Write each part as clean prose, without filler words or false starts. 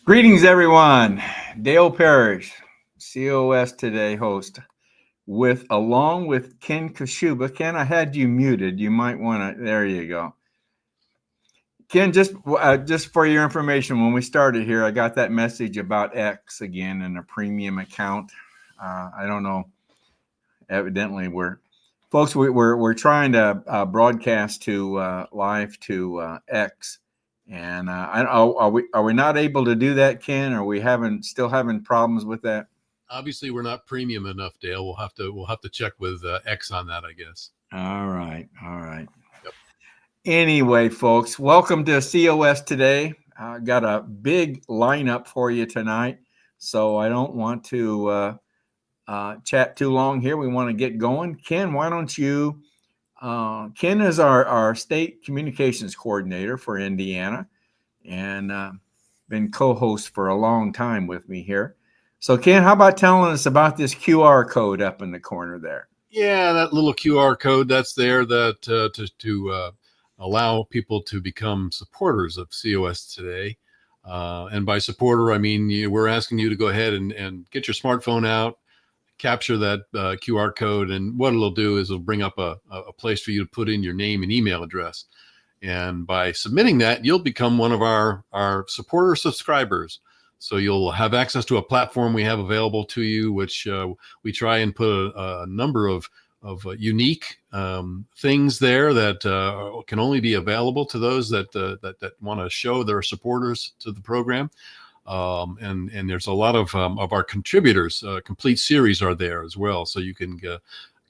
Greetings, everyone. Dale Parrish, COS Today host, along with Ken Kashuba. Ken, I had you muted. You might want to. There you go. Ken, just for your information, when we started here, I got that message about X again and a premium account. I don't know. Evidently, we're trying to broadcast to live to X. And are we not able to do that, Ken? Are we still having problems with that? Obviously, we're not premium enough, Dale. We'll have to check with X on that, I guess. All right. Yep. Anyway, folks, welcome to COS Today. Got a big lineup for you tonight, so I don't want to chat too long here. We want to get going. Ken, why don't you? Ken is our state communications coordinator for Indiana, and been co-host for a long time with me here. So, Ken, how about telling us about this QR code up in the corner there? Yeah, that little QR code that's there that to allow people to become supporters of COS Today. And by supporter, I mean we're asking you to go ahead and get your smartphone out, capture that QR code, and what it'll do is it'll bring up a place for you to put in your name and email address. And by submitting that, you'll become one of our supporter subscribers. So you'll have access to a platform we have available to you, which we try and put a number of unique things there that can only be available to those that want to show their supporters to the program. And there's a lot of our contributors. Complete series are there as well, so you can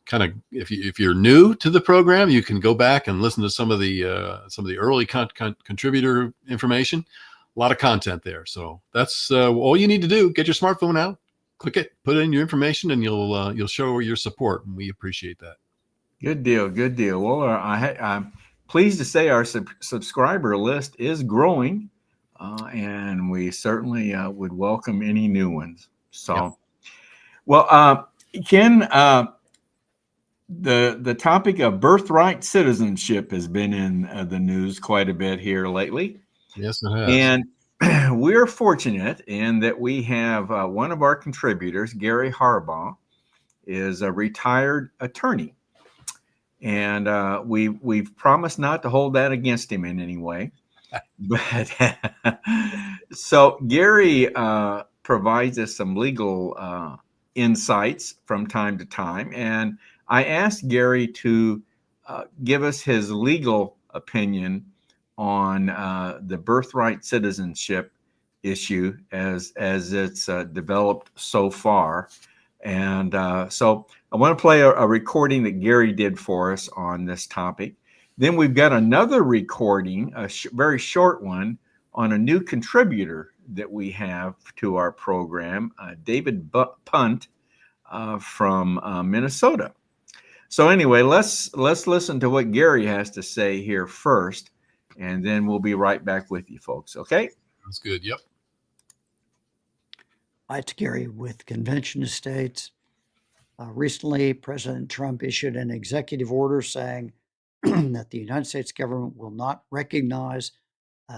kind of if you're new to the program, you can go back and listen to some of the early contributor information. A lot of content there, so that's all you need to do. Get your smartphone out, click it, put in your information, and you'll show your support, and we appreciate that. Good deal. Well, I'm pleased to say our subscriber list is growing, and we certainly would welcome any new ones. So, Yep. Well, Ken, the topic of birthright citizenship has been in the news quite a bit here lately. Yes, it has. And we're fortunate in that we have one of our contributors, Gary Harbaugh, is a retired attorney. And we've promised not to hold that against him in any way. But so Gary provides us some legal insights from time to time. And I asked Gary to give us his legal opinion on the birthright citizenship issue as it's developed so far. And so I want to play a recording that Gary did for us on this topic. Then we've got another recording, a very short one, on a new contributor that we have to our program, David Punt from Minnesota. So anyway, let's listen to what Gary has to say here first, and then we'll be right back with you folks, okay? That's good. Yep. Hi, it's Gary with Convention Estates. Recently, President Trump issued an executive order saying that the United States government will not recognize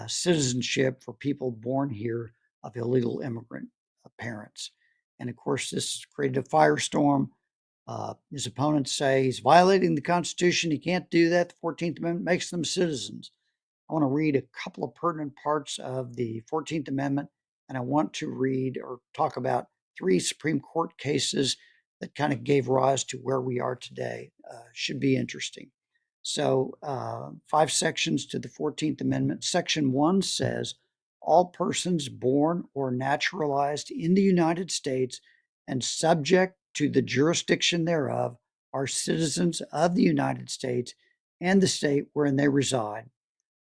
citizenship for people born here of illegal immigrant parents. And of course, this created a firestorm. His opponents say he's violating the Constitution. He can't do that. The 14th Amendment makes them citizens. I want to read a couple of pertinent parts of the 14th Amendment, and I want to read or talk about 3 Supreme Court cases that kind of gave rise to where we are today. Should be interesting. So 5 sections to the 14th Amendment. Section 1 says, all persons born or naturalized in the United States and subject to the jurisdiction thereof are citizens of the United States and the state wherein they reside.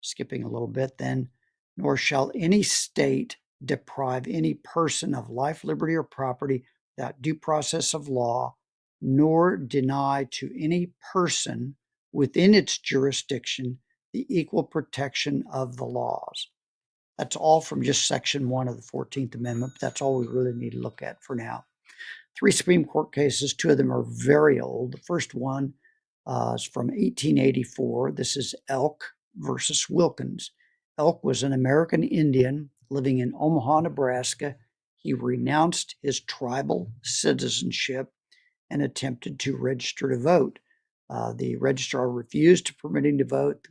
Skipping a little bit then, nor shall any state deprive any person of life, liberty, or property without due process of law, nor deny to any person within its jurisdiction the equal protection of the laws. That's all from just Section 1 of the 14th Amendment. But that's all we really need to look at for now. 3 Supreme Court cases, 2 of them are very old. The first one is from 1884. This is Elk versus Wilkins. Elk was an American Indian living in Omaha, Nebraska. He renounced his tribal citizenship and attempted to register to vote. The registrar refused to permit him to vote,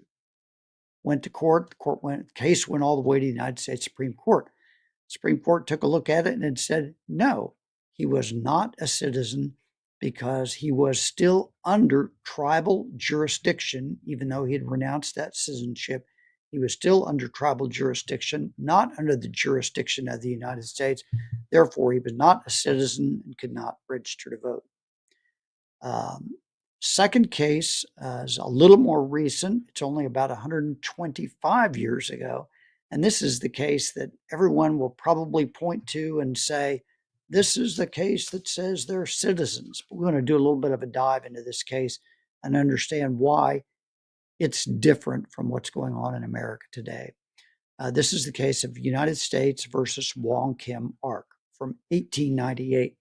went to court. The case went all the way to the United States Supreme Court. The Supreme Court took a look at it and said, no, he was not a citizen because he was still under tribal jurisdiction, even though he had renounced that citizenship. He was still under tribal jurisdiction, not under the jurisdiction of the United States. Therefore, he was not a citizen and could not register to vote. Second case is a little more recent. It's only about 125 years ago. And this is the case that everyone will probably point to and say, this is the case that says they're citizens. But we're going to do a little bit of a dive into this case and understand why it's different from what's going on in America today. This is the case of United States versus Wong Kim Ark from 1898.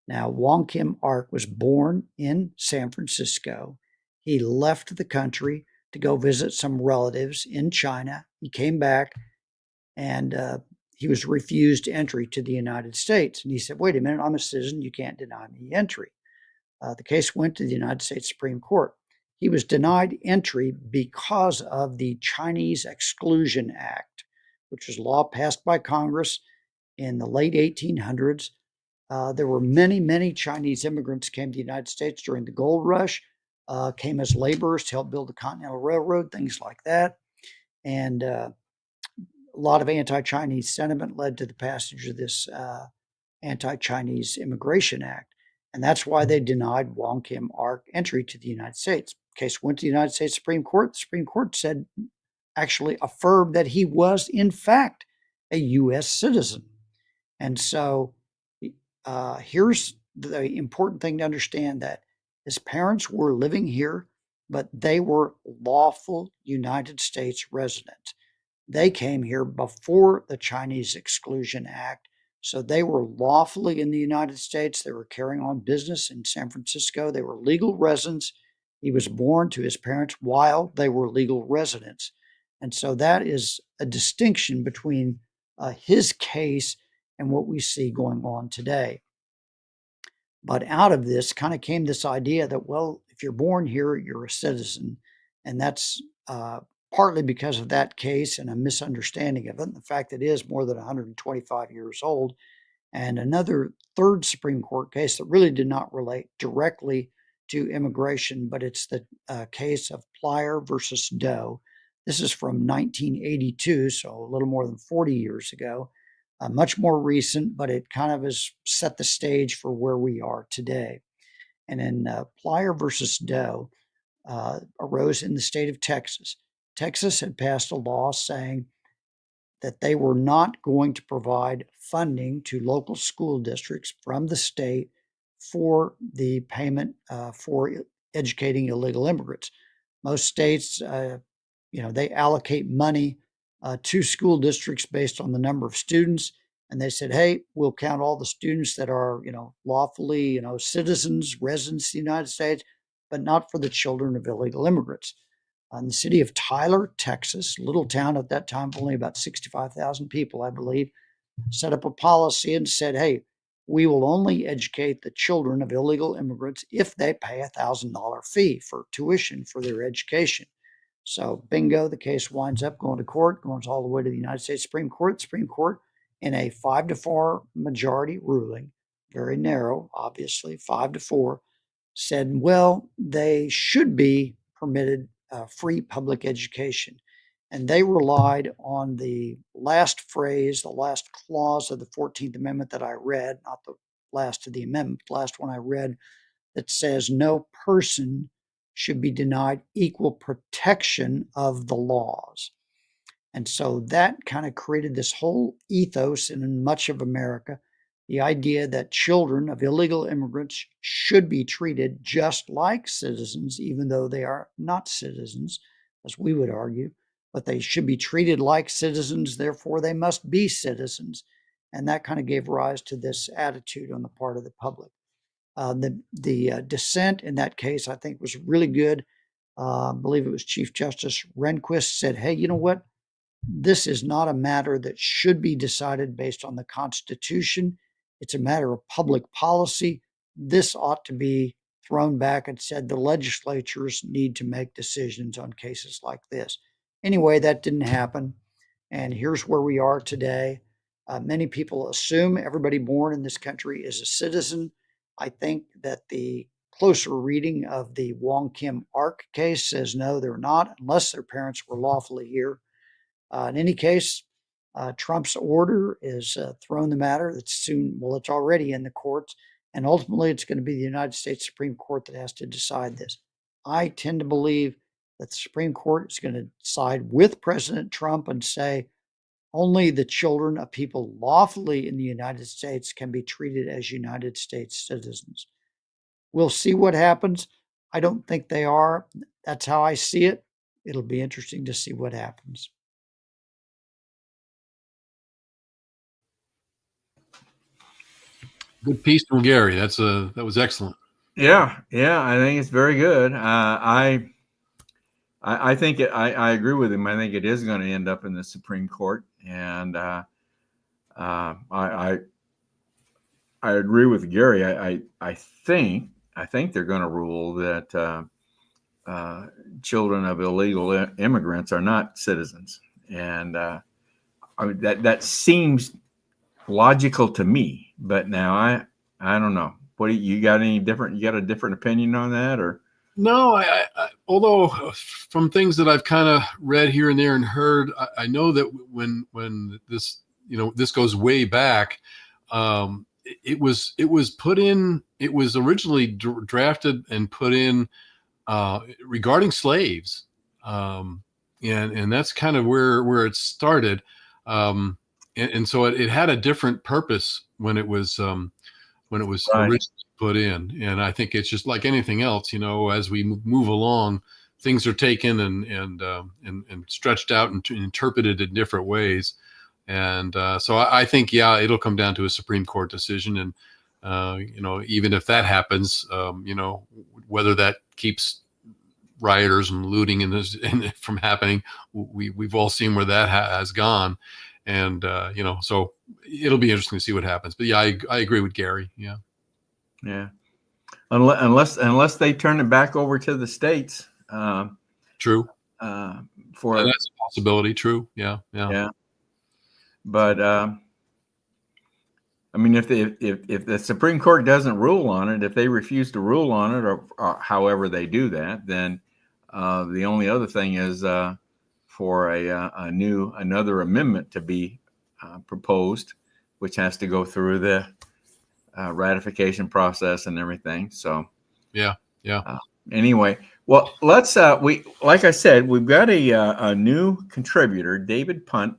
Now, Wong Kim Ark was born in San Francisco. He left the country to go visit some relatives in China. He came back and he was refused entry to the United States. And he said, wait a minute, I'm a citizen. You can't deny me entry. The case went to the United States Supreme Court. He was denied entry because of the Chinese Exclusion Act, which was a law passed by Congress in the late 1800s. There were many, many Chinese immigrants came to the United States during the gold rush, came as laborers to help build the Continental Railroad, things like that. And a lot of anti-Chinese sentiment led to the passage of this Anti-Chinese Immigration Act. And that's why they denied Wong Kim Ark entry to the United States. The case went to the United States Supreme Court. The Supreme Court said, actually affirmed that he was, in fact, a U.S. citizen. And so here's the important thing to understand, that his parents were living here, but they were lawful United States residents. They came here before the Chinese Exclusion Act, so they were lawfully in the United States. They were carrying on business in San Francisco. They were legal residents. He was born to his parents while they were legal residents. And so that is a distinction between his case and what we see going on today. But out of this kind of came this idea that, well, if you're born here, you're a citizen. And that's partly because of that case and a misunderstanding of it, and the fact that it is more than 125 years old. And another third Supreme Court case that really did not relate directly to immigration, but it's the case of Plyer versus Doe. This is from 1982, so a little more than 40 years ago. Much more recent, but it kind of has set the stage for where we are today. And in Plyer versus Doe arose in the state of Texas. Texas had passed a law saying that they were not going to provide funding to local school districts from the state for the payment for educating illegal immigrants. Most states, they allocate money to school districts based on the number of students. And they said, hey, we'll count all the students that are, lawfully, citizens, residents of the United States, but not for the children of illegal immigrants. In the city of Tyler, Texas, little town at that time, only about 65,000 people, I believe, set up a policy and said, hey, we will only educate the children of illegal immigrants if they pay a $1,000 fee for tuition for their education. So bingo, the case winds up going to court, goes all the way to the United States Supreme Court. Supreme Court, in a 5-4 majority ruling, very narrow, obviously, 5-4, said, well, they should be permitted free public education. And they relied on the last phrase, the last clause of the 14th Amendment that I read, not the last of the amendment, the last one I read, that says no person should be denied equal protection of the laws. And so that kind of created this whole ethos in much of America, the idea that children of illegal immigrants should be treated just like citizens, even though they are not citizens, as we would argue, but they should be treated like citizens, therefore they must be citizens. And that kind of gave rise to this attitude on the part of the public. The dissent in that case, I think, was really good. I believe it was Chief Justice Rehnquist said, hey, you know what? This is not a matter that should be decided based on the Constitution. It's a matter of public policy. This ought to be thrown back and said the legislatures need to make decisions on cases like this. Anyway, that didn't happen. And here's where we are today. Many people assume everybody born in this country is a citizen. I think that the closer reading of the Wong Kim Ark case says no, they're not, unless their parents were lawfully here. In any case, Trump's order is thrown the matter. It's already in the courts, and ultimately it's going to be the United States Supreme Court that has to decide this. I tend to believe that the Supreme Court is going to side with President Trump and say only the children of people lawfully in the United States can be treated as United States citizens. We'll see what happens. I don't think they are. That's how I see it. It'll be interesting to see what happens. Good piece from Gary. That was excellent. Yeah, I think it's very good. I think I agree with him. I think it is going to end up in the Supreme Court, and I agree with Gary. I think they're going to rule that children of illegal immigrants are not citizens, and that seems logical to me. But now I don't know. What you got? Any different? You got a different opinion on that, or? No, I although from things that I've kind of read here and there and heard, I know that when this this goes way back, it was put in. It was originally drafted and put in regarding slaves, and that's kind of where it started, and so it had a different purpose when it was Right. originally put in. And I think it's just like anything else, as we move along, things are taken and stretched out and interpreted in different ways. And so I think, it'll come down to a Supreme Court decision. And, even if that happens, whether that keeps rioters and looting and from happening, we've all seen where that has gone. And, so it'll be interesting to see what happens. But I agree with Gary. Yeah. Yeah. Unless they turn it back over to the states. True. For that's a possibility. True. Yeah. But I mean, if the Supreme Court doesn't rule on it, if they refuse to rule on it, or however they do that, then the only other thing is for another amendment to be proposed, which has to go through the ratification process and everything. So yeah. Anyway, well, let's like I said, we've got a new contributor, David Punt,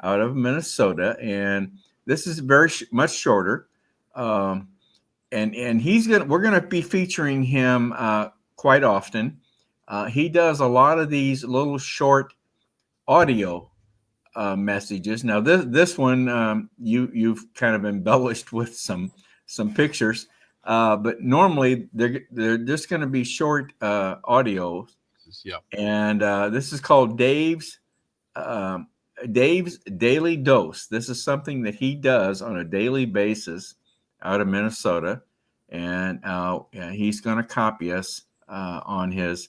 out of Minnesota, and this is very much shorter, and we're gonna be featuring him quite often. He does a lot of these little short audio messages. Now this one you've kind of embellished with some pictures, but normally they're just going to be short audio. Yeah. And this is called Dave's Daily Dose. This is something that he does on a daily basis out of Minnesota, and he's going to copy us on his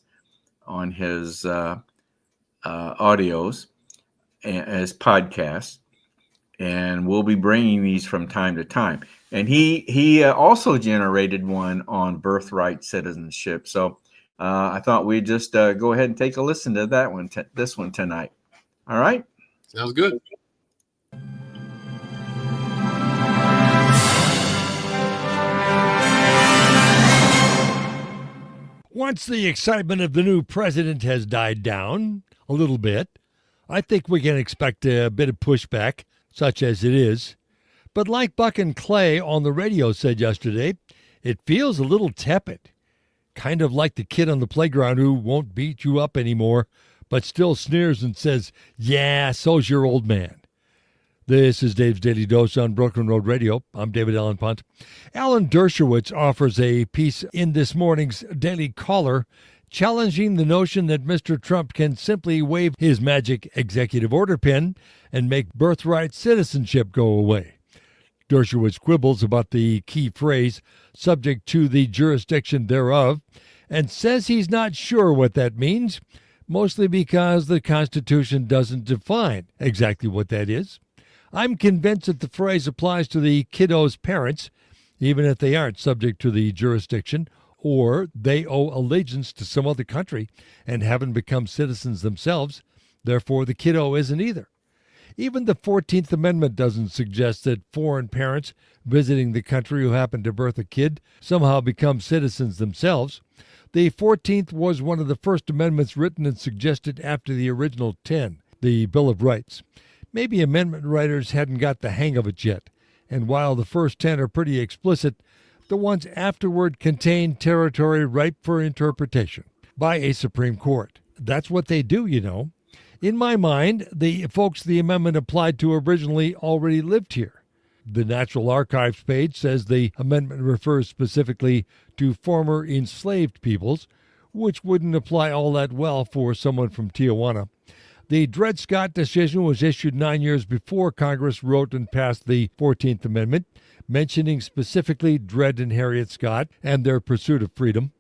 audios as podcasts, and we'll be bringing these from time to time. And he also generated one on Birthright Citizenship. So I thought we'd just go ahead and take a listen to that one, this one tonight. All right. Sounds good. Once the excitement of the new president has died down a little bit, I think we can expect a bit of pushback, such as it is. But like Buck and Clay on the radio said yesterday, it feels a little tepid. Kind of like the kid on the playground who won't beat you up anymore, but still sneers and says, "Yeah, so's your old man." This is Dave's Daily Dose on Broken Road Radio. I'm David Allen Punt. Alan Dershowitz offers a piece in this morning's Daily Caller challenging the notion that Mr. Trump can simply wave his magic executive order pen and make birthright citizenship go away. Dershowitz quibbles about the key phrase, subject to the jurisdiction thereof, and says he's not sure what that means, mostly because the Constitution doesn't define exactly what that is. I'm convinced that the phrase applies to the kiddo's parents, even if they aren't subject to the jurisdiction, or they owe allegiance to some other country and haven't become citizens themselves. Therefore, the kiddo isn't either. Even the 14th Amendment doesn't suggest that foreign parents visiting the country who happen to birth a kid somehow become citizens themselves. The 14th was one of the first amendments written and suggested after the original 10, the Bill of Rights. Maybe amendment writers hadn't got the hang of it yet, and while the first 10 are pretty explicit, the ones afterward contain territory ripe for interpretation by a Supreme Court. That's what they do, you know. In my mind, the folks the amendment applied to originally already lived here. The National Archives page says the amendment refers specifically to former enslaved peoples, which wouldn't apply all that well for someone from Tijuana. The Dred Scott decision was issued 9 years before Congress wrote and passed the 14th Amendment, mentioning specifically Dred and Harriet Scott and their pursuit of freedom.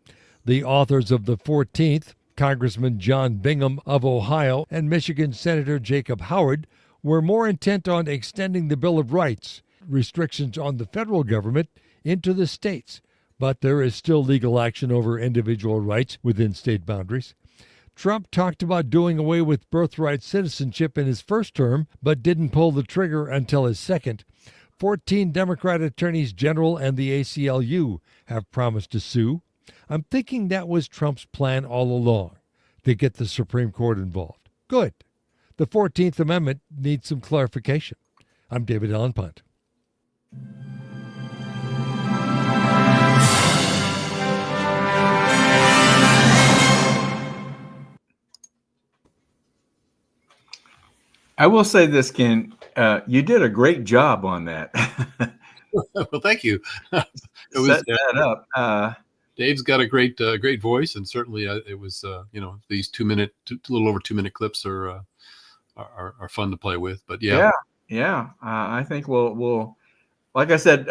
The authors of the 14th, Congressman John Bingham of Ohio and Michigan Senator Jacob Howard, were more intent on extending the Bill of Rights, restrictions on the federal government, into the states, but there is still legal action over individual rights within state boundaries. Trump talked about doing away with birthright citizenship in his first term, but didn't pull the trigger until his second. 14 Democrat attorneys general and the ACLU have promised to sue. I'm thinking that was Trump's plan all along, to get the Supreme Court involved. Good. The 14th Amendment needs some clarification. I'm David Allen Punt. I will say this, Ken. You did a great job on that. Well, thank you. It was Set that up. Dave's got a great voice, and certainly it was these 2 minute, a little over 2 minute clips are fun to play with. But yeah. I think we'll like I said,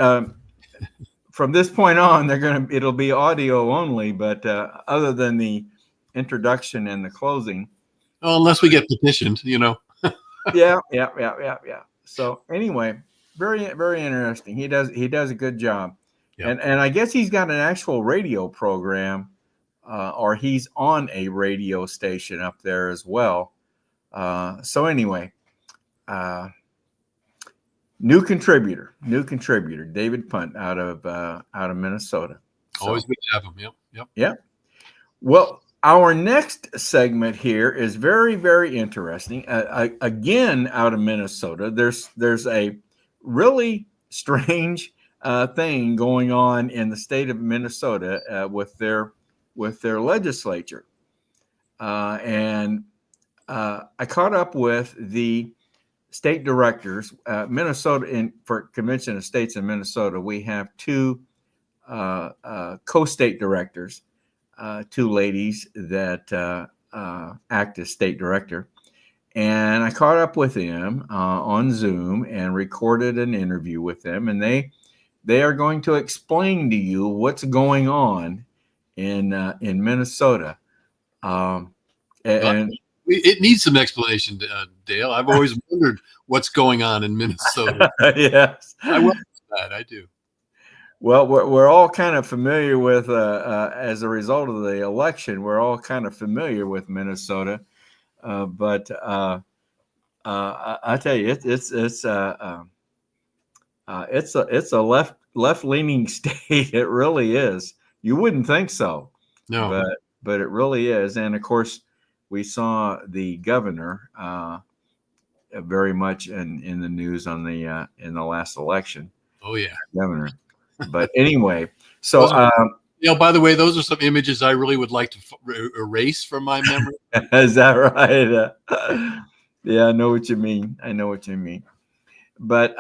from this point on, it'll be audio only. But other than the introduction and the closing, unless we get petitioned, yeah. So anyway, very very interesting. He does a good job. Yeah. And I guess he's got an actual radio program, or he's on a radio station up there as well. So anyway, new contributor, David Punt out of Minnesota. So, always good to have him. Yep. Yeah. Well, our next segment here is very very interesting. Again, out of Minnesota, there's a really strange thing going on in the state of Minnesota with their legislature, and I caught up with the state directors. Minnesota, for Convention of States in Minnesota, we have two co-state directors, two ladies that act as state director. And I caught up with them on Zoom and recorded an interview with them, and they are going to explain to you what's going on in Minnesota. And it needs some explanation, Dale. I've always wondered what's going on in Minnesota. Yes, I wonder that. I do. Well, we're all kind of familiar with, as a result of the election, we're all kind of familiar with Minnesota. But I tell you, it's a left-leaning state. It really is. You wouldn't think so. No, but it really is. And of course, we saw the governor very much in the news in the last election. Oh yeah, governor. But anyway, so by the way, those are some images I really would like to erase from my memory. Is that right? Yeah, I know what you mean. But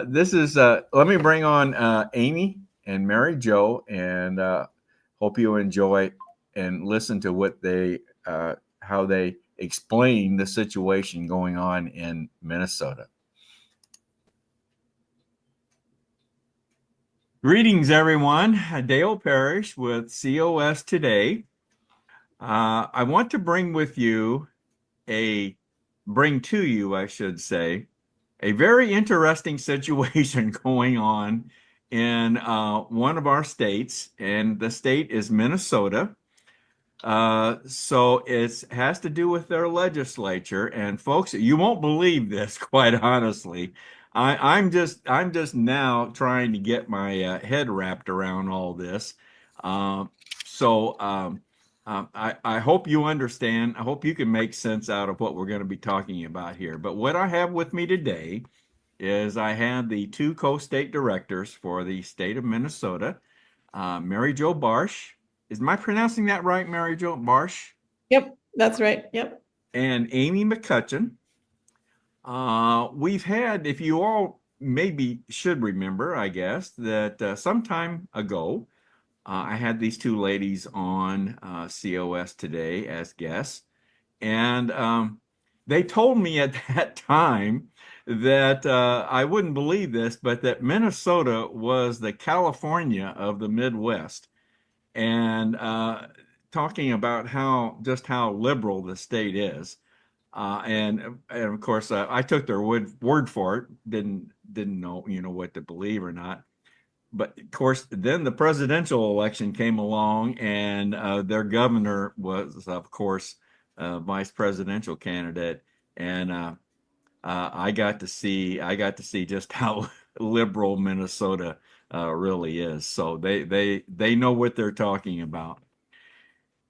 this is let me bring on Amy and Mary Jo, and hope you enjoy and listen to what how they explain the situation going on in Minnesota. Greetings, everyone. Dale Parrish with COS Today. I want to bring to you, I should say, a very interesting situation going on in one of our states, and the state is Minnesota. So it has to do with their legislature, and folks, you won't believe this, quite honestly. I'm just now trying to get my head wrapped around all this. I hope you understand. I hope you can make sense out of what we're going to be talking about here. But what I have with me today is I have the two co-state directors for the state of Minnesota, Mary Jo Barsh. Am I pronouncing that right, Mary Jo Barsh? Yep, that's right. Yep. And Amy McCutcheon. We've had, if you all maybe should remember, I guess, that some time ago, I had these two ladies on COS Today as guests. And they told me at that time that I wouldn't believe this, but that Minnesota was the California of the Midwest. And talking about how liberal the state is. And of course, I took their word for it. Didn't know what to believe or not. But of course, then the presidential election came along, and their governor was, of course, vice presidential candidate, and I got to see just how liberal Minnesota really is. So they know what they're talking about.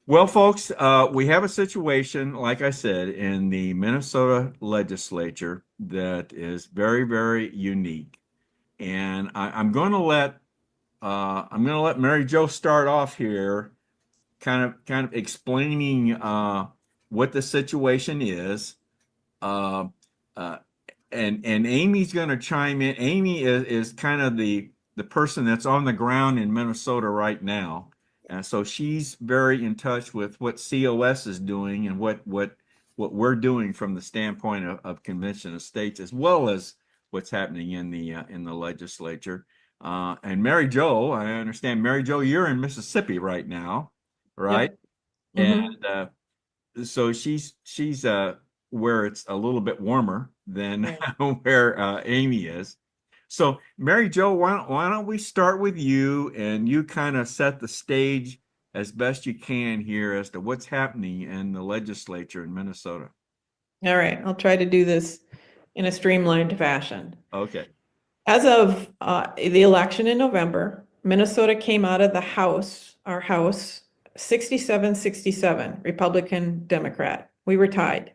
Well, folks, we have a situation, like I said, in the Minnesota legislature that is very, very unique. And I'm going to let Mary Jo start off here, kind of explaining what the situation is, and Amy's going to chime in. Amy is kind of the person that's on the ground in Minnesota right now, and so she's very in touch with what COS is doing and what we're doing from the standpoint of Convention of States, as well as what's happening in the legislature. And Mary Jo, I understand, Mary Jo, you're in Mississippi right now, right? Yep. And so she's where it's a little bit warmer than Right. where Amy is. So Mary Jo, why don't we start with you, and you kind of set the stage as best you can here as to what's happening in the legislature in Minnesota. All right. I'll try to do this in a streamlined fashion. Okay. As of the election in November, Minnesota came out of our House, 67-67, Republican, Democrat. We were tied.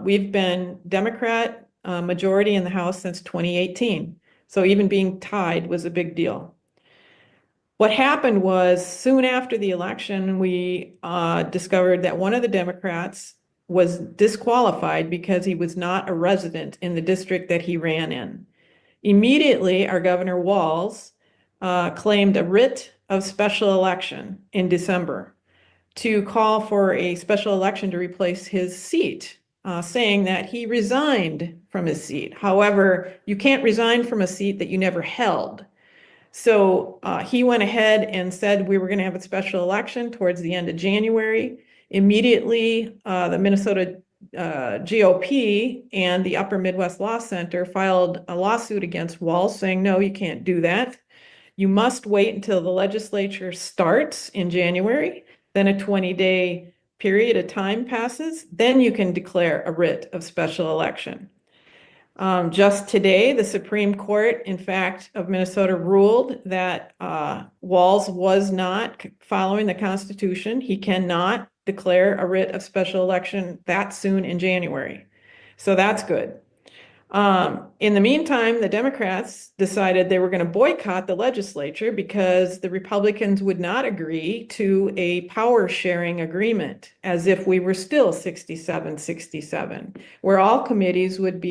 We've been Democrat majority in the House since 2018. So even being tied was a big deal. What happened was soon after the election, we discovered that one of the Democrats was disqualified because he was not a resident in the district that he ran in. Immediately, our Governor Walz claimed a writ of special election in December to call for a special election to replace his seat, saying that he resigned from his seat. However, you can't resign from a seat that you never held. So he went ahead and said we were going to have a special election towards the end of January. Immediately, the Minnesota GOP and the Upper Midwest Law Center filed a lawsuit against Walz saying, no, you can't do that. You must wait until the legislature starts in January, then a 20-day period of time passes, then you can declare a writ of special election. Just today, the Supreme Court, in fact, of Minnesota ruled that Walz was not following the Constitution. He cannot declare a writ of special election that soon in January. So that's good. In the meantime, the Democrats decided they were going to boycott the legislature because the Republicans would not agree to a power sharing agreement, as if we were still 67-67, where all committees would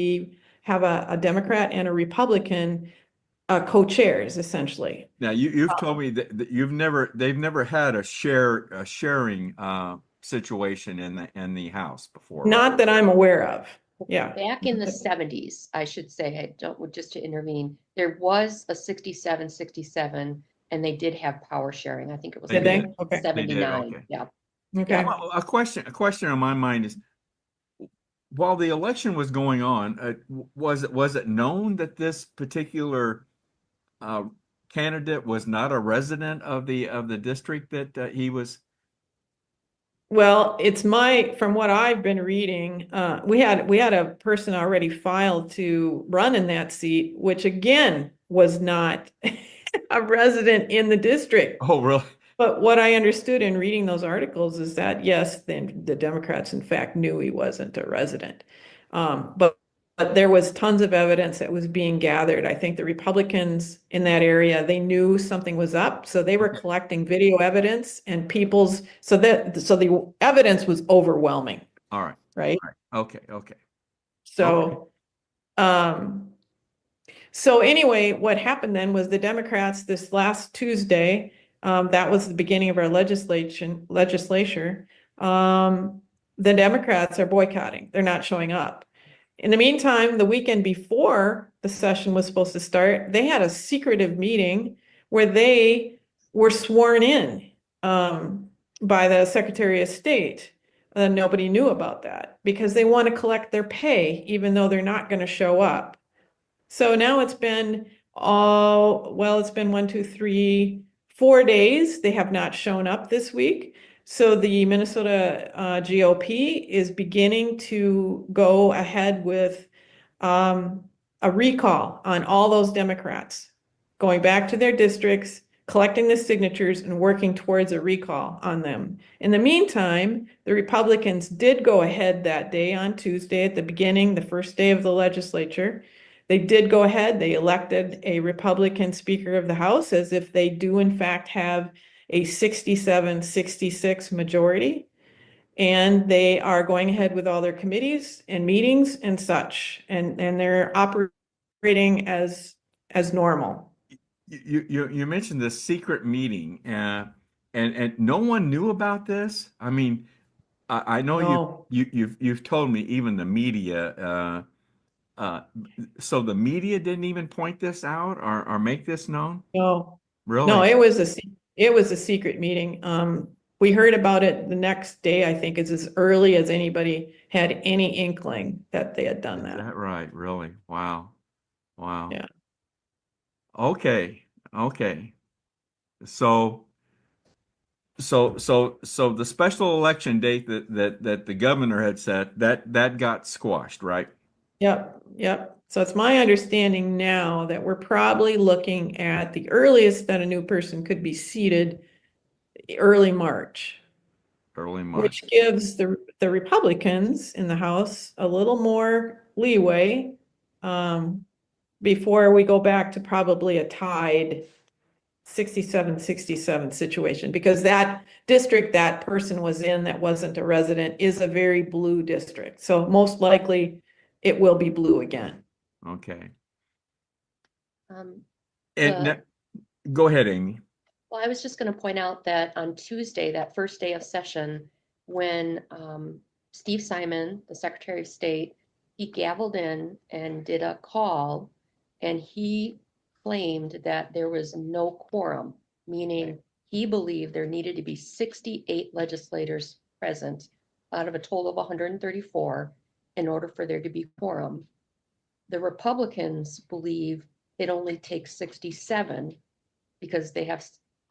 have a Democrat and a Republican co-chairs essentially. Now you've told me that they've never had a sharing situation in the house before, right? Not that I'm aware of. Yeah. Back in the 70s, I should say, I don't, just to intervene, there was a 67, 67, and they did have power sharing. I think it was They Did they? did. Okay. They did, 79. okay. Yeah. Okay. Well, a question on my mind is, while the election was going on, was it known that this particular candidate was not a resident of the district that he was? Well, from what I've been reading, we had a person already filed to run in that seat, which again was not a resident in the district. Oh, really? But what I understood in reading those articles is that, yes, then the Democrats in fact knew he wasn't a resident. But there was tons of evidence that was being gathered. I think the Republicans in that area, they knew something was up, so they were collecting video evidence and so the evidence was overwhelming, All right. right? All right. Okay. So, so anyway, what happened then was the Democrats this last Tuesday, that was the beginning of our legislature. The Democrats are boycotting. They're not showing up. In the meantime, the weekend before the session was supposed to start, they had a secretive meeting where they were sworn in by the Secretary of State. Nobody knew about that because they want to collect their pay, even though they're not going to show up. So now it's been it's been 1, 2, 3, 4 days. They have not shown up this week. So the Minnesota GOP is beginning to go ahead with a recall on all those Democrats, going back to their districts, collecting the signatures and working towards a recall on them. In the meantime, the Republicans did go ahead that day on Tuesday at the beginning, the first day of the legislature. They did go ahead, they elected a Republican Speaker of the House as if they do in fact have a 67-66 majority. And they are going ahead with all their committees and meetings and such, and they're operating as normal. You mentioned this secret meeting, and no one knew about this. I mean, I know No. you've told me even the media. So the media didn't even point this out or make this known? No, Really? no, it was a secret meeting. We heard about it the next day, I think, is as early as anybody had any inkling that they had done Is that. that right? Really? Wow. Yeah. Okay. So the special election date that the governor had set, that got squashed, right? Yep. So it's my understanding now that we're probably looking at the earliest that a new person could be seated early March. Early March. Which gives the Republicans in the House a little more leeway before we go back to probably a tied 67-67 situation, because that district that person was in that wasn't a resident is a very blue district. So most likely it will be blue again. Okay. Um, And go ahead, Amy. Well, I was just going to point out that on Tuesday, that first day of session, when Steve Simon, the Secretary of State, he gavelled in and did a call, and he claimed that there was no quorum, meaning he believed there needed to be 68 legislators present out of a total of 134 in order for there to be quorum. The Republicans believe it only takes 67 because they have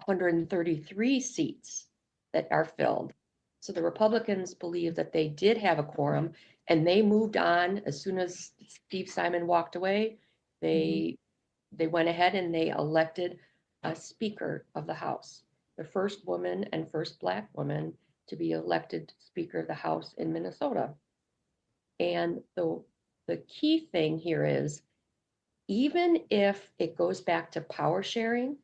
133 seats that are filled. So the Republicans believe that they did have a quorum, and they moved on as soon as Steve Simon walked away. They went ahead and they elected a Speaker of the House, the first woman and first Black woman to be elected Speaker of the House in Minnesota. And the key thing here is, even if it goes back to power sharing,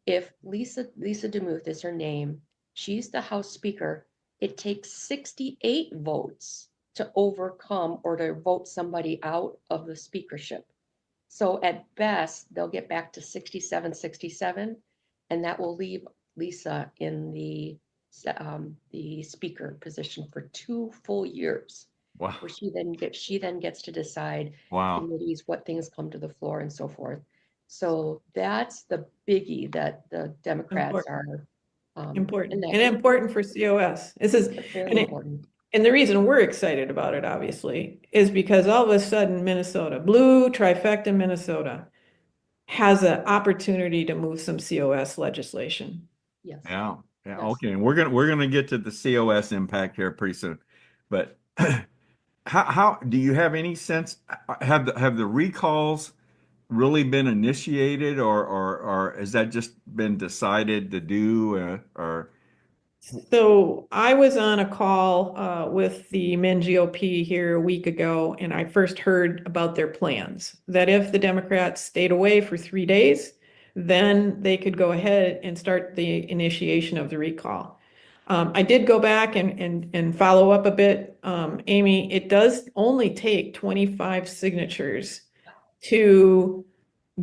if Lisa DeMuth is her name, she's the House Speaker, it takes 68 votes to overcome or to vote somebody out of the speakership. So at best, they'll get back to 67, 67, and that will leave Lisa in the speaker position for 2 full years, Wow. where she then gets to decide Wow. committees, what things come to the floor and so forth. So that's the biggie that the Democrats are. Important and and that important for COS. This is very and important. and the reason we're excited about it, obviously, is because all of a sudden Minnesota, blue trifecta Minnesota, has an opportunity to move some COS legislation. Yes. Yeah. Yeah. Yes. Okay. And we're gonna get to the COS impact here pretty soon. But how do you have any sense? Have the recalls really been initiated, or has that just been decided to do, or So I was on a call with the Min GOP here a week ago, and I first heard about their plans, that if the Democrats stayed away for 3 days, then they could go ahead and start the initiation of the recall. I did go back and follow up a bit. Amy, it does only take 25 signatures to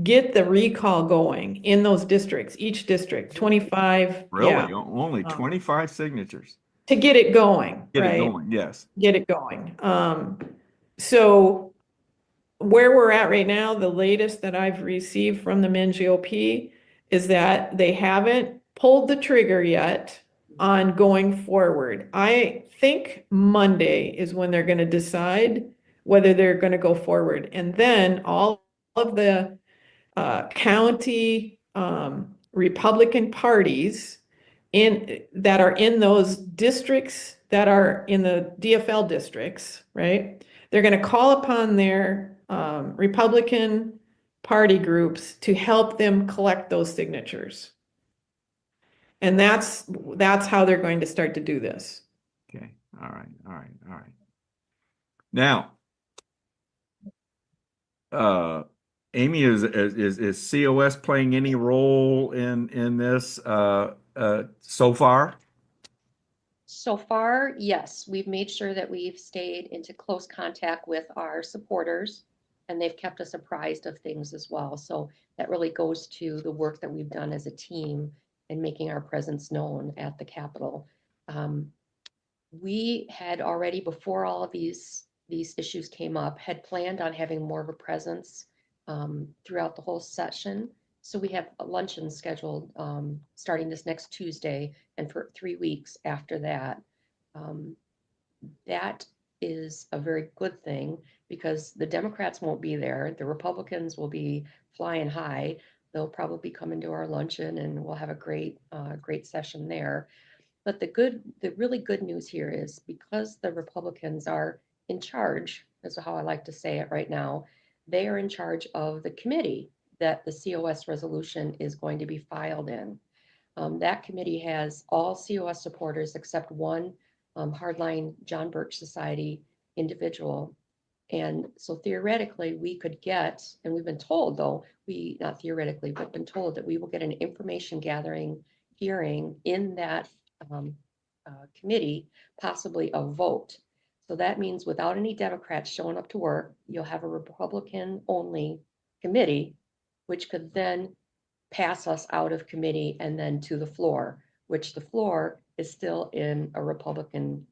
get the recall going in those districts, each district, 25, really yeah, only 25 signatures? to get it going, Get it right? going. Yes. Get it going. So where we're at right now, the latest that I've received from the Min GOP is that they haven't pulled the trigger yet on going forward. I think Monday is when they're going to decide whether they're going to go forward. And then all of the county Republican parties that are in those districts that are in the DFL districts, right? They're going to call upon their Republican party groups to help them collect those signatures. And that's how they're going to start to do this. Okay. All right. All right. All right. Now, Amy, is COS playing any role in this so far? So far, yes, we've made sure that we've stayed into close contact with our supporters, and they've kept us apprised of things as well. So that really goes to the work that we've done as a team in making our presence known at the Capitol. We had already, before all of these issues came up, had planned on having more of a presence throughout the whole session. So we have a luncheon scheduled starting this next Tuesday and for 3 weeks after that. That is a very good thing because the Democrats won't be there. The Republicans will be flying high. They'll probably come into our luncheon and we'll have a great session there. But the really good news here is because the Republicans are in charge, that's how I like to say it right now, they are in charge of the committee that the COS resolution is going to be filed in. That committee has all COS supporters except one hardline John Birch Society individual. And so theoretically, we could get, and we've been told though, not theoretically, but been told that we will get an information gathering hearing in that committee, possibly a vote. So that means without any Democrats showing up to work, you'll have a Republican only committee, which could then pass us out of committee and then to the floor, which the floor is still in a Republican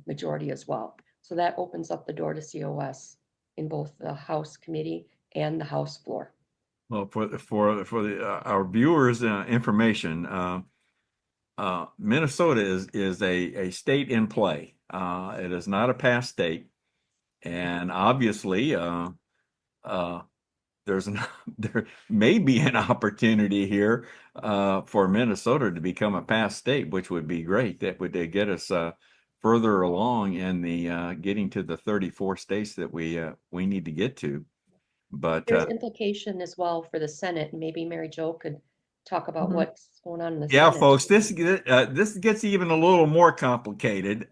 majority as well. So that opens up the door to COS in both the House committee and the House floor. Well, for our viewers' information, Minnesota is a state in play. It is not a past state, and obviously, there may be an opportunity here for Minnesota to become a past state, which would be great. That would get us further along in the getting to the 34 states that we need to get to. But there's implication as well for the Senate, and maybe Mary Jo could talk about what's going on in the yeah, Senate. folks, this gets even a little more complicated.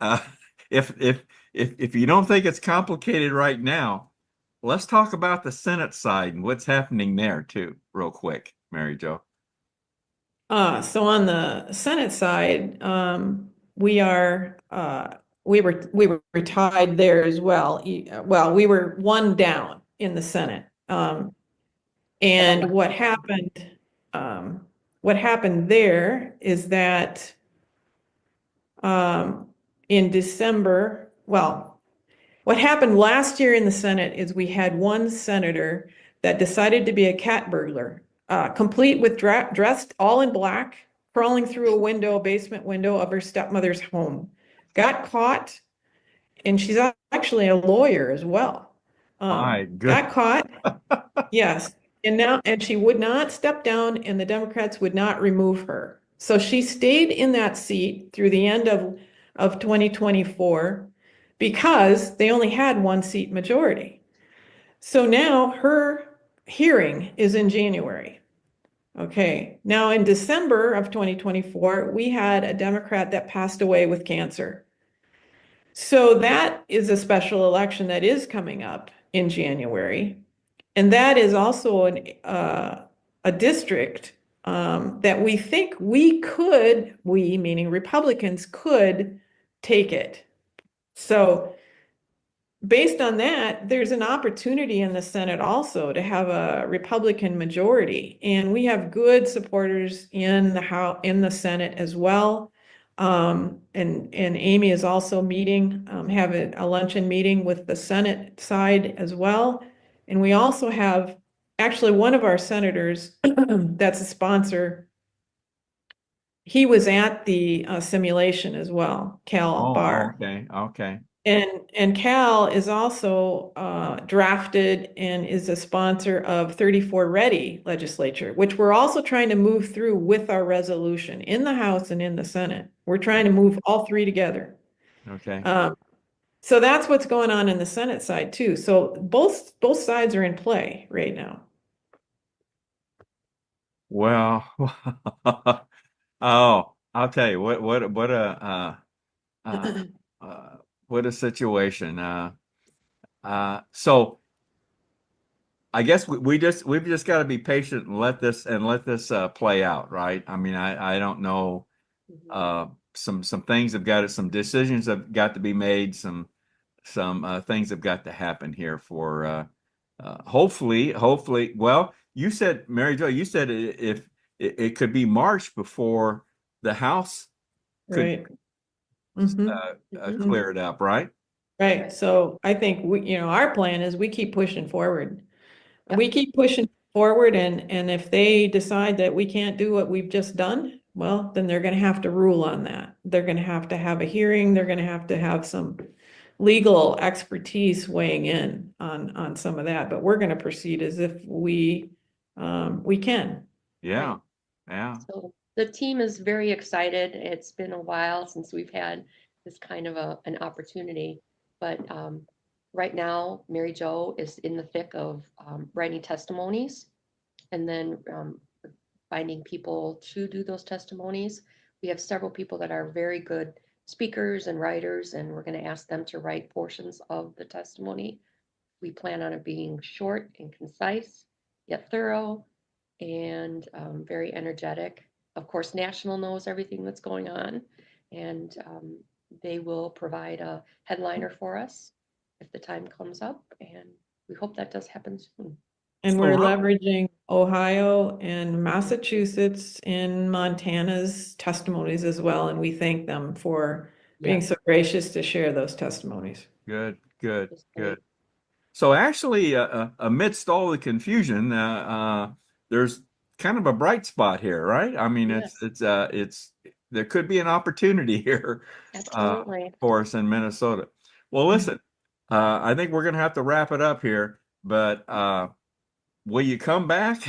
If you don't think it's complicated right now, let's talk about the Senate side and what's happening there too, real quick, Mary Jo. So on the Senate side, we were tied there as well. Well, we were one down in the Senate. And what happened there is that in December, well, what happened last year in the Senate is we had one senator that decided to be a cat burglar, complete with dressed all in black, crawling through a basement window of her stepmother's home. Got caught, and she's actually a lawyer as well. My goodness. Got caught, yes. And she would not step down, and the Democrats would not remove her. So she stayed in that seat through the end of 2024 because they only had one seat majority. So now her hearing is in January. Okay. Now in December of 2024, we had a Democrat that passed away with cancer. So that is a special election that is coming up in January. And that is also a district that we think we, meaning Republicans, could take it. So based on that, there's an opportunity in the Senate also to have a Republican majority. And we have good supporters in the Senate as well. And Amy is also having a luncheon meeting with the Senate side as well. And we also have actually one of our senators that's a sponsor. He was at the simulation as well, Cal Barr. Okay. And Cal is also drafted and is a sponsor of 34 Ready Legislature, which we're also trying to move through with our resolution in the House and in the Senate. We're trying to move all three together. Okay. So that's what's going on in the Senate side too. So both sides are in play right now. Well, oh, I'll tell you what a situation. So I guess we've just got to be patient and let this play out, right? I mean, I don't know. Some things some decisions have got to be made. Some things have got to happen here for hopefully. Well, you said, Mary Jo, you said if it could be March before the House could Right. clear it up, right? Right. So I think our plan is we keep pushing forward. Yep. We keep pushing forward, and if they decide that we can't do what we've just done, well, then they're going to have to rule on that. They're going to have a hearing. They're going to have some legal expertise weighing in on some of that. But we're going to proceed as if we can. Yeah. Yeah. So the team is very excited. It's been a while since we've had this kind of an opportunity, but right now, Mary Jo is in the thick of writing testimonies and then finding people to do those testimonies. We have several people that are very good speakers and writers, and we're going to ask them to write portions of the testimony. We plan on it being short and concise, yet thorough, and very energetic. Of course, National knows everything that's going on, and they will provide a headliner for us if the time comes up, and we hope that does happen soon. And we're leveraging Ohio and Massachusetts and Montana's testimonies as well, and we thank them for being so gracious to share those testimonies. Good. So actually, amidst all the confusion, there's kind of a bright spot here, right? I mean, Yes. it's there could be an opportunity here Absolutely. for us in Minnesota. Well, listen, I think we're going to have to wrap it up here, but will you come back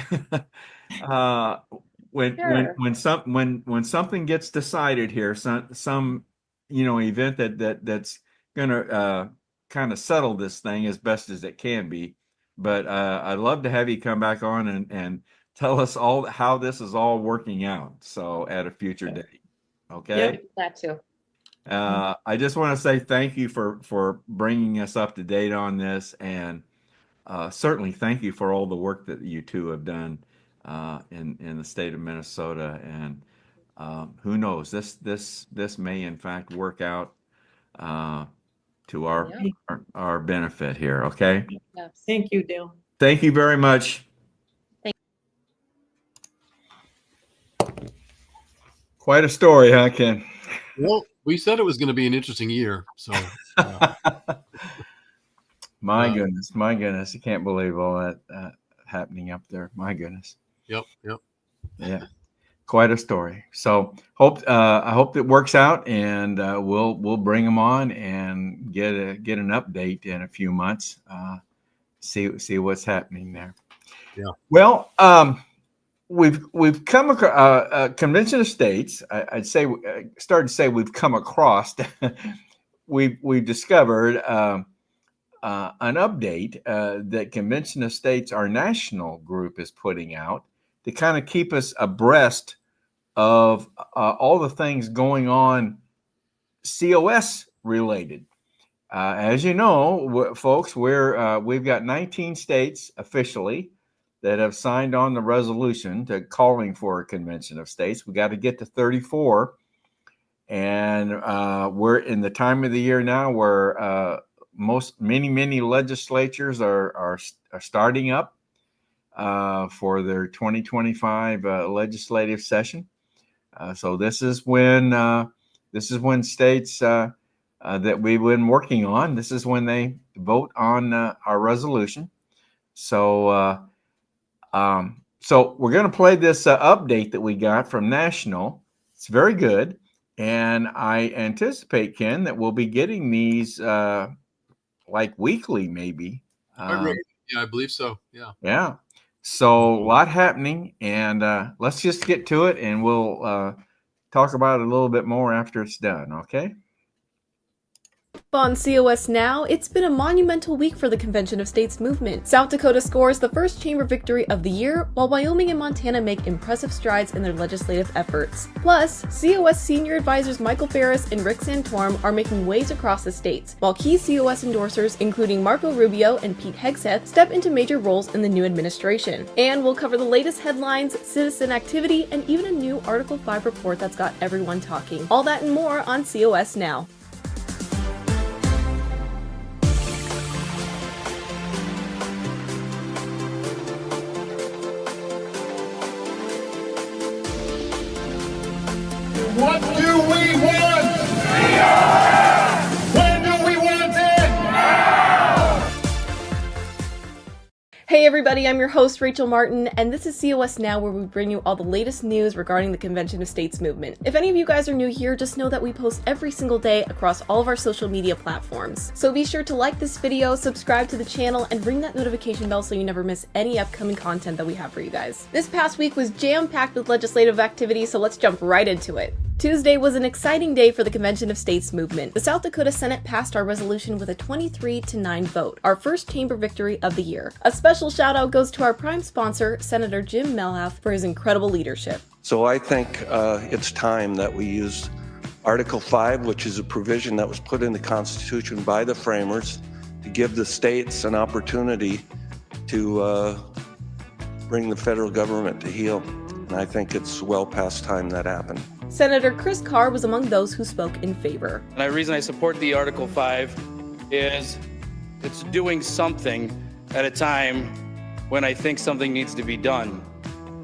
when Sure. when something gets decided here, some event that's going to kind of settle this thing as best as it can be. But I'd love to have you come back on and tell us all how this is all working out. So at a future date. Okay. Yep. Glad to. I just want to say thank you for bringing us up to date on this, and certainly thank you for all the work that you two have done in the state of Minnesota. And who knows, this may in fact work out to our benefit here. Okay. Yes. Thank you, Dale. Thank you very much. Quite a story, huh, Ken? Well, we said it was going to be an interesting year. So, My goodness. I can't believe all that happening up there. My goodness. yep. Yeah. Quite a story. So I hope it works out, and we'll bring them on and get an update in a few months. See what's happening there. Yeah. Well, we've come across Convention of States. I'd say started to say we've come across. we've discovered an update that Convention of States, our national group, is putting out to kind of keep us abreast of all the things going on COS related. As you know, folks, we've got 19 states officially that have signed on the resolution to calling for a convention of states. We got to get to 34, and we're in the time of the year now where many legislatures are starting up for their 2025 legislative session. So this is when states that we've been working on. This is when they vote on our resolution. So we're going to play this update that we got from National. It's very good, and I anticipate, Ken, that we'll be getting these like weekly, maybe. Yeah, I believe so. Yeah. Yeah. So a lot happening, and let's just get to it, and we'll talk about it a little bit more after it's done. Okay. On COS Now, it's been a monumental week for the Convention of States movement. South Dakota scores the first chamber victory of the year, while Wyoming and Montana make impressive strides in their legislative efforts. Plus, COS senior advisors Michael Ferris and Rick Santorum are making waves across the states, while key COS endorsers, including Marco Rubio and Pete Hegseth, step into major roles in the new administration. And we'll cover the latest headlines, citizen activity, and even a new Article 5 report that's got everyone talking. All that and more on COS Now. What do we want? When do we want it? Hey everybody, I'm your host Rachel Martin, and this is COS Now, where we bring you all the latest news regarding the Convention of States movement. If any of you guys are new here, just know that we post every single day across all of our social media platforms. So be sure to like this video, subscribe to the channel, and ring that notification bell so you never miss any upcoming content that we have for you guys. This past week was jam-packed with legislative activity, so let's jump right into it. Tuesday was an exciting day for the Convention of States movement. The South Dakota Senate passed our resolution with a 23-9 vote, our first chamber victory of the year. A special shout out goes to our prime sponsor, Senator Jim Melhoff, for his incredible leadership. So I think it's time that we use Article 5, which is a provision that was put in the Constitution by the framers to give the states an opportunity to bring the federal government to heel. And I think it's well past time that happened. Senator Chris Carr was among those who spoke in favor. And the reason I support the Article 5 is it's doing something at a time when I think something needs to be done.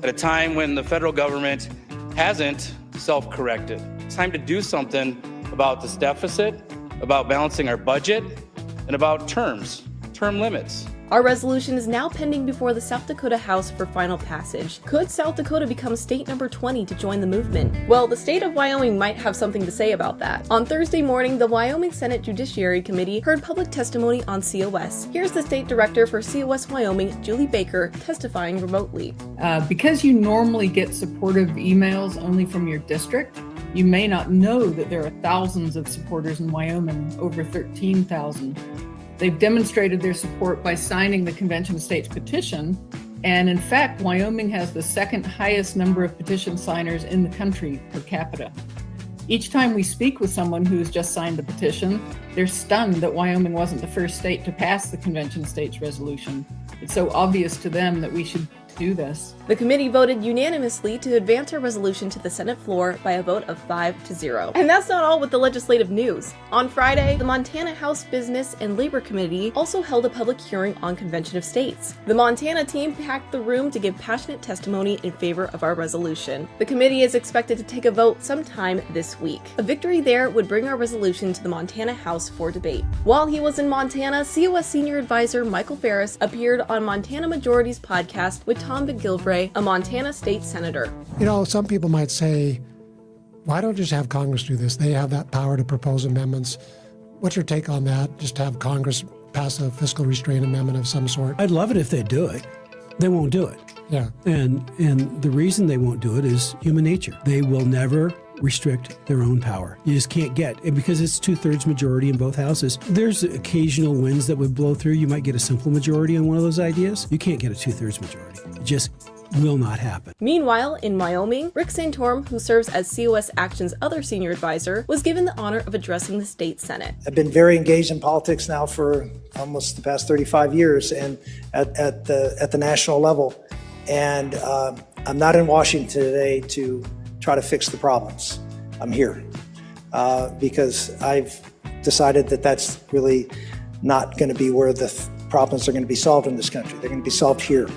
At a time when the federal government hasn't self-corrected. It's time to do something about this deficit, about balancing our budget, and about term limits. Our resolution is now pending before the South Dakota House for final passage. Could South Dakota become state number 20 to join the movement? Well, the state of Wyoming might have something to say about that. On Thursday morning, the Wyoming Senate Judiciary Committee heard public testimony on COS. Here's the state director for COS Wyoming, Julie Baker, testifying remotely. Because you normally get supportive emails only from your district, you may not know that there are thousands of supporters in Wyoming, over 13,000. They've demonstrated their support by signing the Convention of States petition, and in fact, Wyoming has the second highest number of petition signers in the country per capita. Each time we speak with someone who has just signed the petition, they're stunned that Wyoming wasn't the first state to pass the Convention of States resolution. It's so obvious to them that we should do this. The committee voted unanimously to advance our resolution to the Senate floor by a vote of 5-0. And that's not all with the legislative news. On Friday, the Montana House Business and Labor Committee also held a public hearing on Convention of States. The Montana team packed the room to give passionate testimony in favor of our resolution. The committee is expected to take a vote sometime this week. A victory there would bring our resolution to the Montana House for debate. While he was in Montana, COS Senior Advisor Michael Ferris appeared on Montana Majority's podcast with Tom McGilvray, a Montana state senator. You know, some people might say, why don't you just have Congress do this? They have that power to propose amendments. What's your take on that? Just have Congress pass a fiscal restraint amendment of some sort? I'd love it if they do it. They won't do it. Yeah. And the reason they won't do it is human nature. They will never restrict their own power. You just can't get, and because it's 2/3 majority in both houses, there's occasional winds that would blow through. You might get a simple majority on one of those ideas. You can't get a 2/3 majority. It just will not happen. Meanwhile, in Wyoming, Rick Santorum, who serves as COS Action's other senior advisor, was given the honor of addressing the state Senate. I've been very engaged in politics now for almost the past 35 years, and at the national level. And I'm not in Washington today to try to fix the problems. I'm here because I've decided that that's really not going to be where the problems are going to be solved in this country. They're going to be solved here.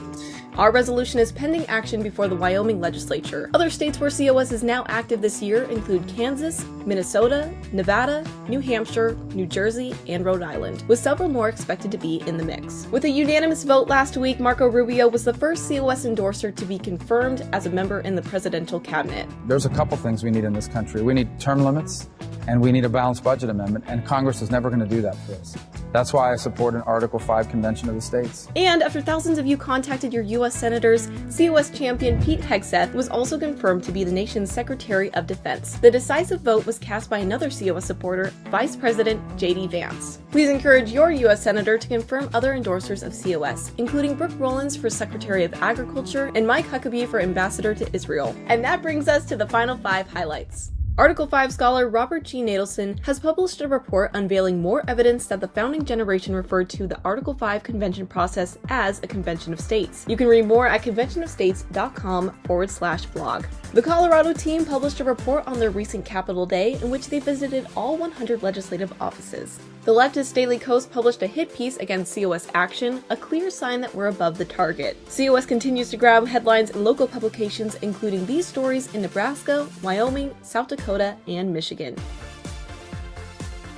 Our resolution is pending action before the Wyoming legislature. Other states where COS is now active this year include Kansas, Minnesota, Nevada, New Hampshire, New Jersey, and Rhode Island, with several more expected to be in the mix. With a unanimous vote last week, Marco Rubio was the first COS endorser to be confirmed as a member in the presidential cabinet. There's a couple things we need in this country. We need term limits, and we need a balanced budget amendment, and Congress is never going to do that for us. That's why I support an Article 5 Convention of the States. And after thousands of you contacted your U.S. senators, COS champion Pete Hegseth was also confirmed to be the nation's Secretary of Defense. The decisive vote was cast by another COS supporter, Vice President J.D. Vance. Please encourage your U.S. senator to confirm other endorsers of COS, including Brooke Rollins for Secretary of Agriculture and Mike Huckabee for Ambassador to Israel. And that brings us to the final 5 highlights. Article 5 scholar Robert G. Nadelson has published a report unveiling more evidence that the founding generation referred to the Article 5 convention process as a convention of states. You can read more at conventionofstates.com/blog. The Colorado team published a report on their recent Capitol Day in which they visited all 100 legislative offices. The leftist Daily Kos published a hit piece against COS action, a clear sign that we're above the target. COS continues to grab headlines in local publications, including these stories in Nebraska, Wyoming, South Dakota, and Michigan.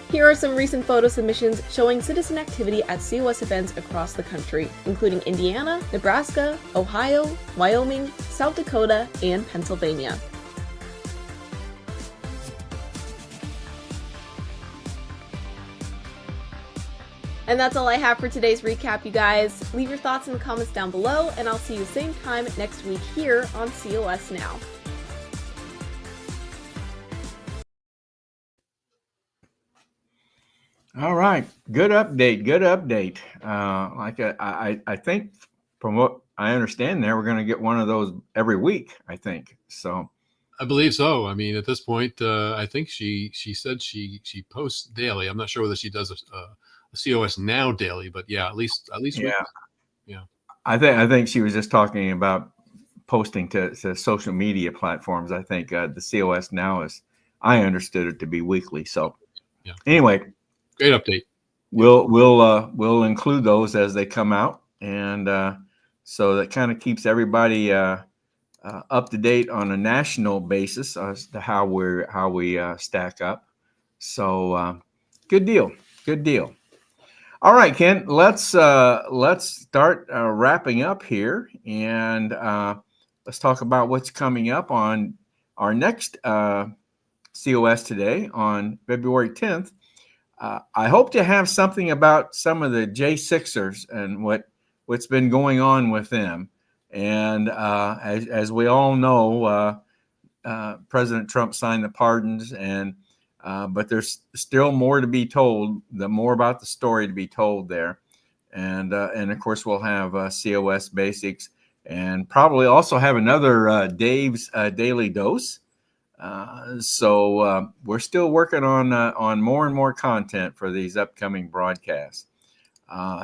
Here are some recent photo submissions showing citizen activity at COS events across the country, including Indiana, Nebraska, Ohio, Wyoming, South Dakota, and Pennsylvania. And that's all I have for today's recap, you guys. Leave your thoughts in the comments down below, and I'll see you same time next week here on COS Now. All right, good update. Good update. I think from what I understand, there we're going to get one of those every week. I think so. I believe so. I mean, at this point, I think she said she posts daily. I'm not sure whether she does a COS Now daily, but yeah, at least Yeah, weekly. Yeah. I think she was just talking about posting to social media platforms. I think the COS Now is, I understood it to be weekly. So yeah. Anyway, great update. We'll include those as they come out, and so that kind of keeps everybody up to date on a national basis as to how we stack up. So good deal. All right, Ken, let's start wrapping up here, and let's talk about what's coming up on our next COS today on February 10th. I hope to have something about some of the J6ers and what's been going on with them. And as we all know, President Trump signed the pardons, and but there's still more to be told. More about the story to be told there, and of course we'll have COS basics, and probably also have another Dave's Daily Dose. So we're still working on more and more content for these upcoming broadcasts.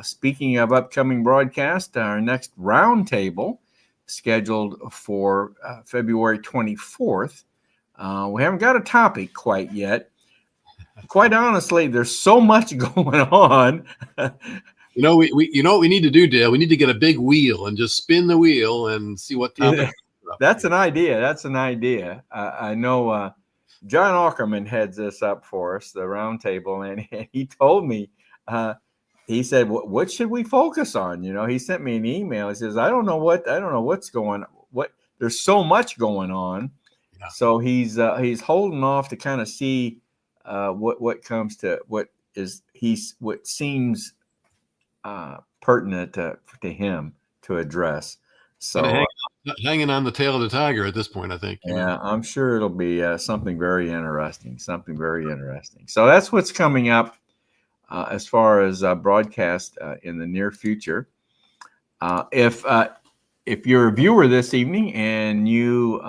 Speaking of upcoming broadcasts, our next roundtable scheduled for February 24th. We haven't got a topic quite yet. Quite honestly, there's so much going on. You know, we you know what we need to do, Dale? We need to get a big wheel and just spin the wheel and see what topic. That's an idea. That's an idea. I know John Ackerman heads this up for us, the roundtable, and he told me, he said, "What should we focus on?" You know, he sent me an email. He says, "I don't know what's going. There's so much going on." Yeah. So he's holding off to kind of see what comes to what seems pertinent to him to address. So hanging on the tail of the tiger at this point, I think. Yeah, I'm sure it'll be something very interesting. Something very interesting. So that's what's coming up as far as broadcast in the near future. If you're a viewer this evening and you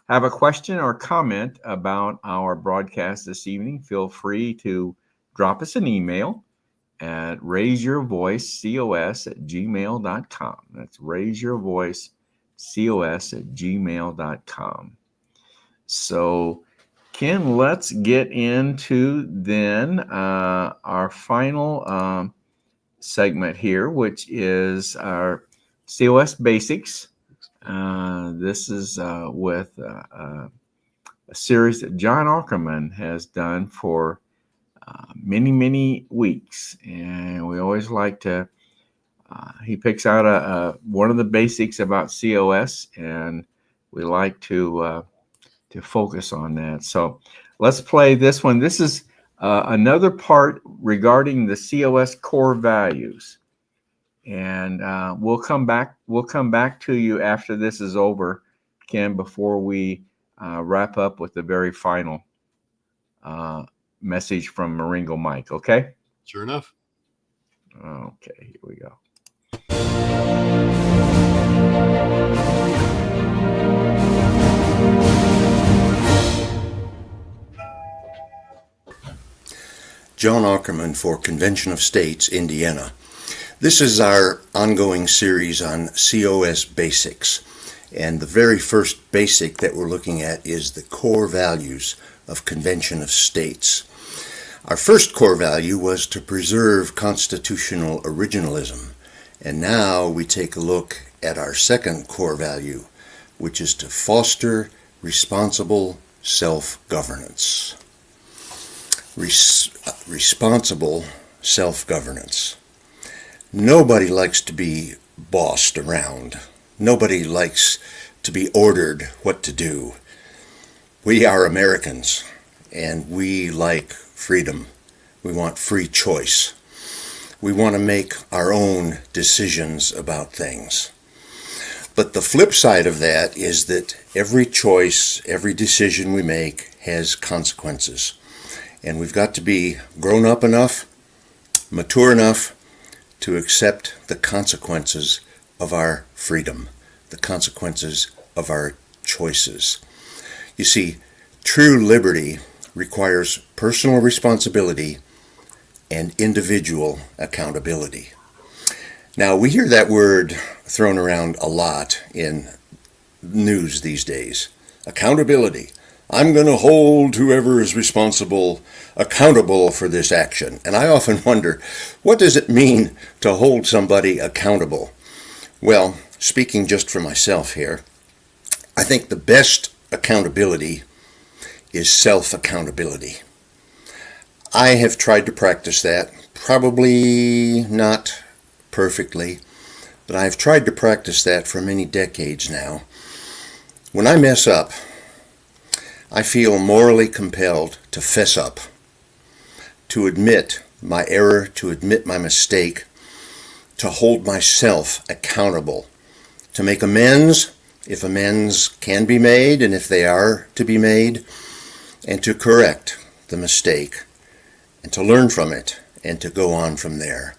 have a question or comment about our broadcast this evening, feel free to drop us an email at raiseyourvoicecos@gmail.com. That's raiseyourvoicecos@gmail.com. So, Ken, let's get into then our final segment here, which is our COS basics. This is with a series that John Ackerman has done for many weeks, and we always like to he picks out one of the basics about COS, and we like to focus on that. So let's play this one. This is another part regarding the COS core values, and we'll come back to you after this is over, Ken, before we wrap up with the very final message from Maringo Mike. Okay? Sure enough. Okay, here we go. John Ackerman for Convention of States, Indiana. This is our ongoing series on COS basics. And the very first basic that we're looking at is the core values of Convention of States. Our first core value was to preserve constitutional originalism, and now we take a look at our second core value, which is to foster responsible self-governance. Responsible self-governance. Nobody likes to be bossed around. Nobody likes to be ordered what to do. We are Americans, and we like freedom. We want free choice. We want to make our own decisions about things. But the flip side of that is that every choice, every decision we make has consequences. And we've got to be grown up enough, mature enough to accept the consequences of our freedom, the consequences of our choices. You see, true liberty requires personal responsibility and individual accountability. Now, we hear that word thrown around a lot in news these days. Accountability. I'm going to hold whoever is responsible accountable for this action. And I often wonder, what does it mean to hold somebody accountable? Well, speaking just for myself here, I think the best accountability is self-accountability. I have tried to practice that, probably not perfectly, but I've tried to practice that for many decades now. When I mess up, I feel morally compelled to fess up, to admit my error, to admit my mistake, to hold myself accountable, to make amends if amends can be made and if they are to be made, and to correct the mistake, and to learn from it, and to go on from there.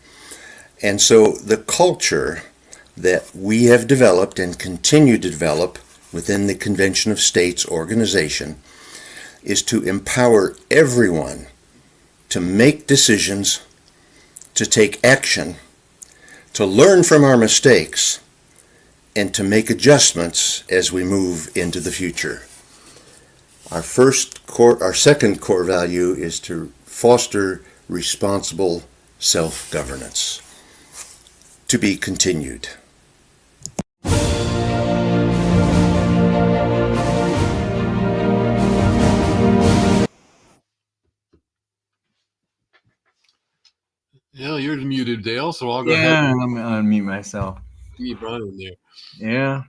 And so the culture that we have developed and continue to develop within the Convention of States organization is to empower everyone to make decisions, to take action, to learn from our mistakes, and to make adjustments as we move into the future. Our second core value is to foster responsible self-governance. To be continued. Yeah, you're muted, Dale, so I'll go Yeah, ahead. I'm gonna unmute myself. Mute Brian there. Yeah.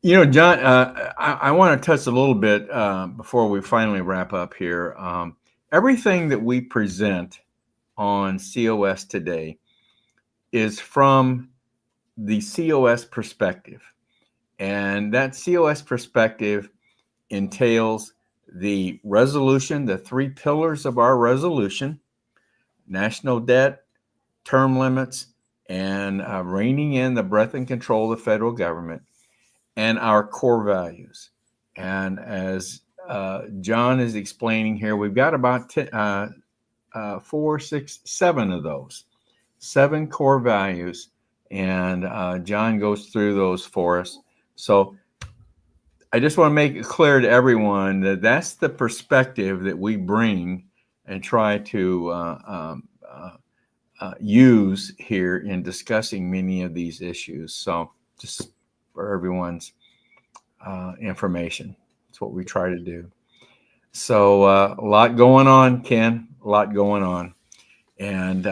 You know, John, I want to touch a little bit before we finally wrap up here. Everything that we present on COS today is from the COS perspective. And that COS perspective entails the resolution, the three pillars of our resolution: national debt, term limits, and reining in the breadth and control of the federal government, and our core values. And as John is explaining here, we've got about 4, 6, 7 of those, 7 core values. And John goes through those for us. So I just want to make it clear to everyone that that's the perspective that we bring and try to use here in discussing many of these issues. So just for everyone's information, that's what we try to do. So a lot going on, Ken, a lot going on. And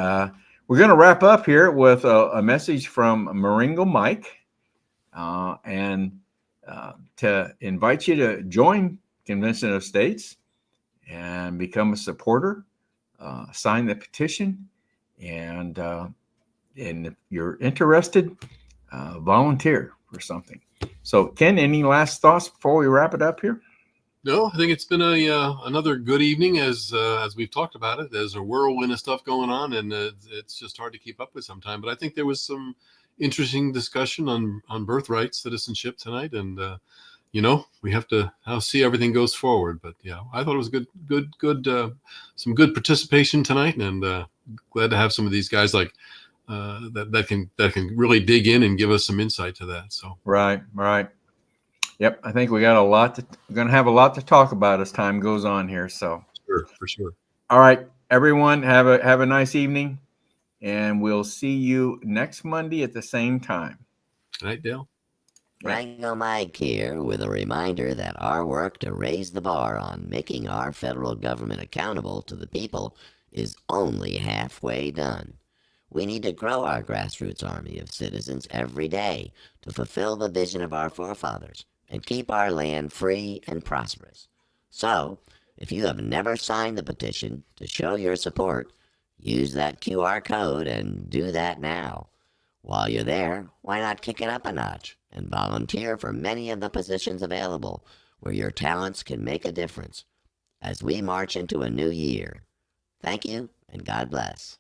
we're going to wrap up here with a message from Maringo Mike and to invite you to join Convention of States and become a supporter, sign the petition, and if you're interested, volunteer for something. So, Ken, any last thoughts before we wrap it up here? No, I think it's been another good evening as we've talked about it. There's a whirlwind of stuff going on, and it's just hard to keep up with sometimes. But I think there was some interesting discussion on birthright citizenship tonight, and we have to see everything goes forward. But yeah, I thought it was some good participation tonight, and glad to have some of these guys like that can really dig in and give us some insight to that. So right. Yep, I think we're going to have a lot to talk about as time goes on here. So for sure. All right, everyone, have a nice evening, and we'll see you next Monday at the same time. Good night, Dale. Rango Mike here with a reminder that our work to raise the bar on making our federal government accountable to the people is only halfway done. We need to grow our grassroots army of citizens every day to fulfill the vision of our forefathers and keep our land free and prosperous. So, if you have never signed the petition to show your support, use that QR code and do that now. While you're there, why not kick it up a notch and volunteer for many of the positions available where your talents can make a difference as we march into a new year. Thank you, and God bless.